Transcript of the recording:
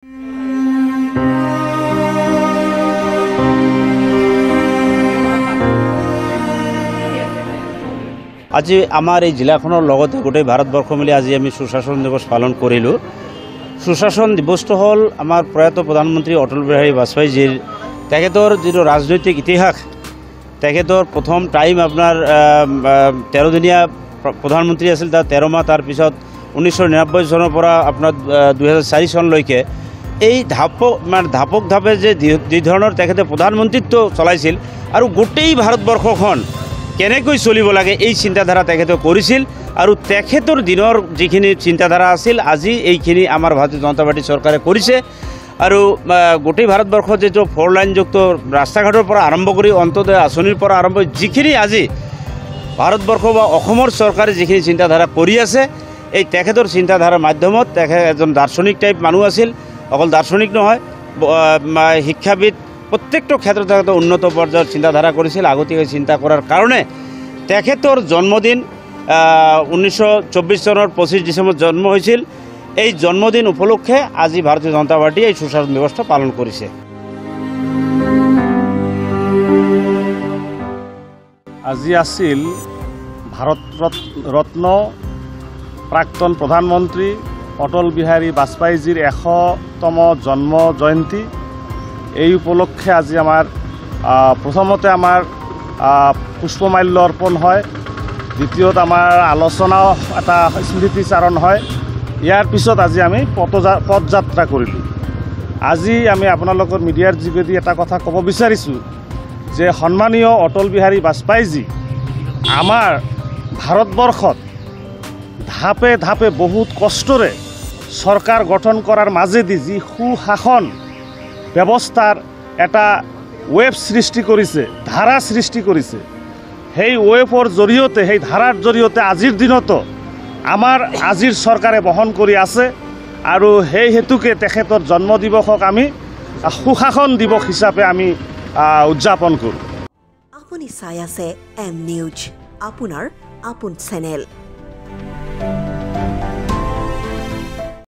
আজি আমাৰ এই জিলাখনৰ লগতে গোটেই ভাৰতবৰ্ষ মিলি আজি আমি সুশাসন দিৱস পালন কৰিলোঁ। সুশাসন দিৱসটো হ'ল আমাৰ প্ৰয়াত প্ৰধানমন্ত্ৰী অটল বিহাৰী বাজপেয়ীজীৰ তেখেতৰ যিটো ৰাজনৈতিক ইতিহাস, তেখেতৰ প্ৰথম টাইম আপোনাৰ 13 দিনীয়া প্ৰধানমন্ত্ৰী আছিল, তাৰ 13 মাহ, তাৰপিছত 1999 চনৰ পৰা আপোনাৰ 2004 চনলৈকে এই ধাপে যে যি ধৰণৰ তেখেতে প্ৰধানমন্ত্ৰীত্ব চলাইছিল আৰু গোটেই ভাৰতবৰ্ষখন কেনেকৈ চলিব লাগে এই চিন্তাধাৰা তেখেতে কৰিছিল। আৰু তেখেতৰ দিনৰ যিখিনি চিন্তাধাৰা আছিল আজি এইখিনি আমাৰ ভাৰতীয় জনতা পাৰ্টি চৰকাৰে কৰিছে। আৰু গোটেই ভাৰতবৰ্ষত যিটো 4 লাইনযুক্ত ৰাস্তা ঘাটৰ পৰা আৰম্ভ কৰি অন্তদয় আঁচনিৰ পৰা আৰম্ভ কৰি যিখিনি আজি ভাৰতবৰ্ষ বা অসমৰ চৰকাৰে যিখিনি চিন্তাধাৰা কৰি আছে, এই তেখেতৰ চিন্তাধাৰাৰ মাধ্যমত তেখেত এজন দাৰ্শনিক টাইপ মানুহ আছিল। অকল দাৰ্শনিক নহয়, শিক্ষাবিদ, প্ৰত্যেকটো ক্ষেত্ৰত তেখেতে উন্নত পৰ্যায়ৰ চিন্তাধাৰা কৰিছিল। আগতীয়াকৈ চিন্তা কৰাৰ কাৰণে তেখেতৰ জন্মদিন 1924 চনৰ 25 ডিচেম্বৰত জন্ম হৈছিল। এই জন্মদিন উপলক্ষে আজি ভাৰতীয় জনতা পাৰ্টীয়ে এই সুশাসন দিৱসটো পালন কৰিছে। আজি আছিল ভাৰত ৰত্ন প্ৰাক্তন প্ৰধানমন্ত্ৰী অটল বিহাৰী বাজপেয়ীজীৰ 100তম জন্ম জয়ন্তী। এই উপলক্ষে আজি আমাৰ প্ৰথমতে আমাৰ পুষ্পমাল্য অৰ্পণ হয়, দ্বিতীয়ত আমাৰ আলোচনাও এটা স্মৃতিচাৰণ হয়, ইয়াৰ পিছত আজি আমি পদযাত্ৰা কৰিলোঁ। আজি আমি আপোনালোকৰ মিডিয়াৰ যোগেদি এটা কথা ক'ব বিচাৰিছোঁ যে সন্মানীয় অটল বিহাৰী বাজপেয়ীজী আমাৰ ভাৰতবৰ্ষত ধাপে ধাপে বহুত কষ্টৰে চৰকাৰ গঠন কৰাৰ মাজেদি যি সুশাসন ব্যৱস্থাৰ এটা ৱেব সৃষ্টি কৰিছে, ধাৰা সৃষ্টি কৰিছে, সেই ৱেবৰ জৰিয়তে, সেই ধাৰাৰ জৰিয়তে আজিৰ দিনতো আমাৰ আজিৰ চৰকাৰে বহন কৰি আছে। আৰু সেই হেতুকে তেখেতৰ জন্মদিৱসক আমি সুশাসন দিৱস হিচাপে আমি উদযাপন কৰোঁ। আপুনি চাই আছে এম নিউজ, আপোনাৰ আপোন চেনেল।